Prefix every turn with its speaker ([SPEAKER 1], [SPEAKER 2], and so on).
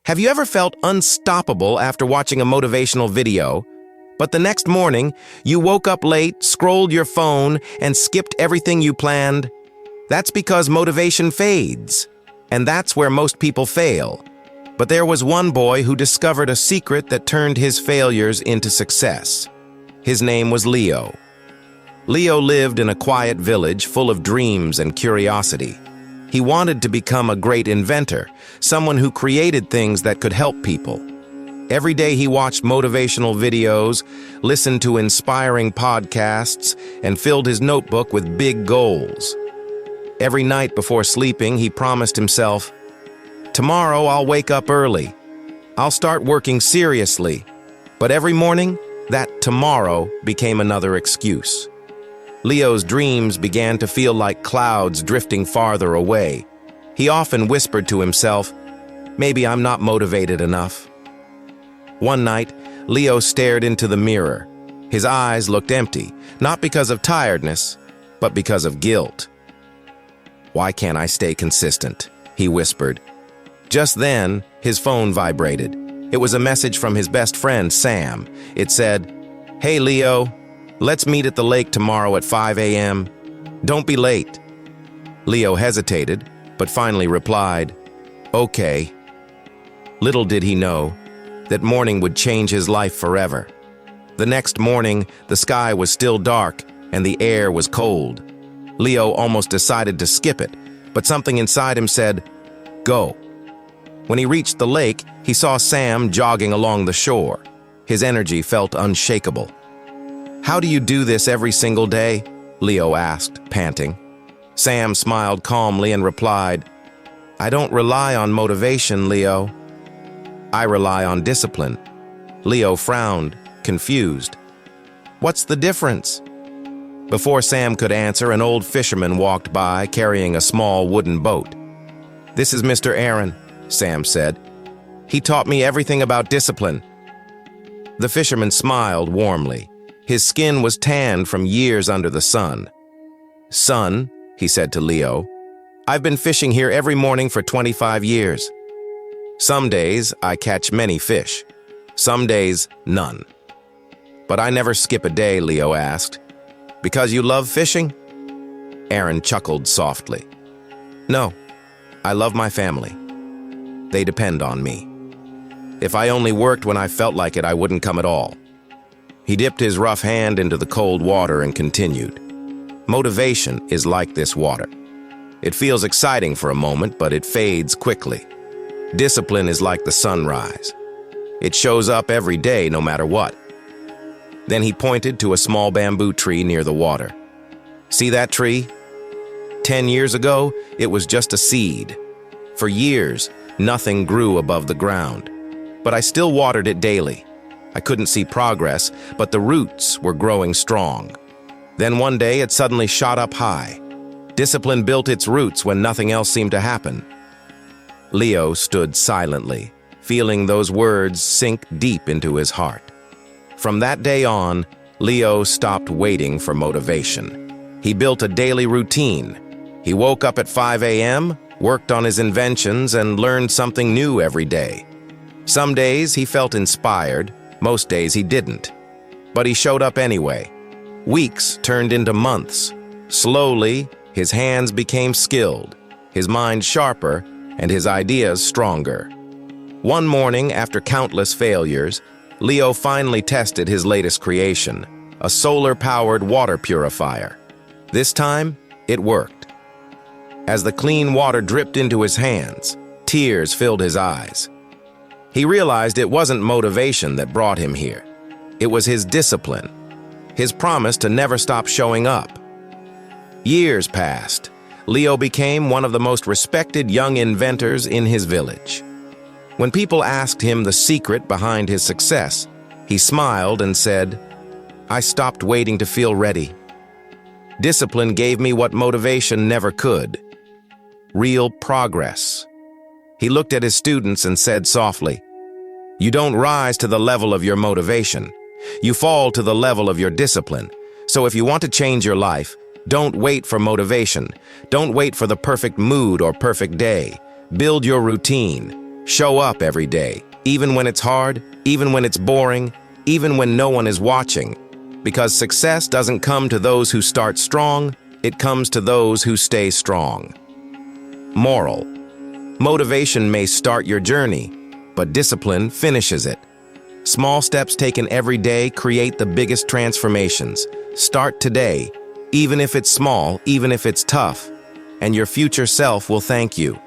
[SPEAKER 1] Have you ever felt unstoppable after watching a motivational video, but the next morning, you woke up late, scrolled your phone, and skipped everything you planned? That's because motivation fades, and that's where most people fail. But there was one boy who discovered a secret that turned his failures into success. His name was Leo. Leo lived in a quiet village full of dreams and curiosity. He wanted to become a great inventor, someone who created things that could help people. Every day he watched motivational videos, listened to inspiring podcasts, and filled his notebook with big goals. Every night before sleeping, he promised himself, "Tomorrow I'll wake up early. I'll start working seriously." But every morning, that tomorrow became another excuse. Leo's dreams began to feel like clouds drifting farther away. He often whispered to himself, "Maybe I'm not motivated enough." One night, Leo stared into the mirror. His eyes looked empty, not because of tiredness, but because of guilt. "Why can't I stay consistent?" he whispered. Just then, his phone vibrated. It was a message from his best friend, Sam. It said, "Hey Leo, let's meet at the lake tomorrow at 5 a.m. Don't be late." Leo hesitated, but finally replied, "Okay." Little did he know, that morning would change his life forever. The next morning, the sky was still dark and the air was cold. Leo almost decided to skip it, but something inside him said, "Go." When he reached the lake, he saw Sam jogging along the shore. His energy felt unshakable. "How do you do this every single day?" Leo asked, panting. Sam smiled calmly and replied, "I don't rely on motivation, Leo. I rely on discipline." Leo frowned, confused. "What's the difference?" Before Sam could answer, an old fisherman walked by carrying a small wooden boat. "This is Mr. Aaron," Sam said. "He taught me everything about discipline." The fisherman smiled warmly. His skin was tanned from years under the sun. "Son," he said to Leo, "I've been fishing here every morning for 25 years. Some days I catch many fish. Some days, none. But I never skip a day," Leo asked. "Because you love fishing?" Aaron chuckled softly. "No, I love my family. They depend on me. If I only worked when I felt like it, I wouldn't come at all." He dipped his rough hand into the cold water and continued. "Motivation is like this water. It feels exciting for a moment, but it fades quickly. Discipline is like the sunrise. It shows up every day, no matter what." Then he pointed to a small bamboo tree near the water. "See that tree? 10 years ago, it was just a seed. For years, nothing grew above the ground. But I still watered it daily. I couldn't see progress, but the roots were growing strong. Then one day, it suddenly shot up high. Discipline built its roots when nothing else seemed to happen." Leo stood silently, feeling those words sink deep into his heart. From that day on, Leo stopped waiting for motivation. He built a daily routine. He woke up at 5 a.m., worked on his inventions, and learned something new every day. Some days he felt inspired, most days he didn't. But he showed up anyway. Weeks turned into months. Slowly, his hands became skilled, his mind sharper, and his ideas stronger. One morning, after countless failures, Leo finally tested his latest creation, a solar-powered water purifier. This time, it worked. As the clean water dripped into his hands, tears filled his eyes. He realized it wasn't motivation that brought him here. It was his discipline, his promise to never stop showing up. Years passed. Leo became one of the most respected young inventors in his village. When people asked him the secret behind his success, he smiled and said, "I stopped waiting to feel ready. Discipline gave me what motivation never could. Real progress." He looked at his students and said softly, "You don't rise to the level of your motivation. You fall to the level of your discipline. So if you want to change your life, don't wait for motivation. Don't wait for the perfect mood or perfect day. Build your routine. Show up every day, even when it's hard, even when it's boring, even when no one is watching. Because success doesn't come to those who start strong, it comes to those who stay strong. Moral: motivation may start your journey, but discipline finishes it. Small steps taken every day create the biggest transformations. Start today, even if it's small, even if it's tough, and your future self will thank you.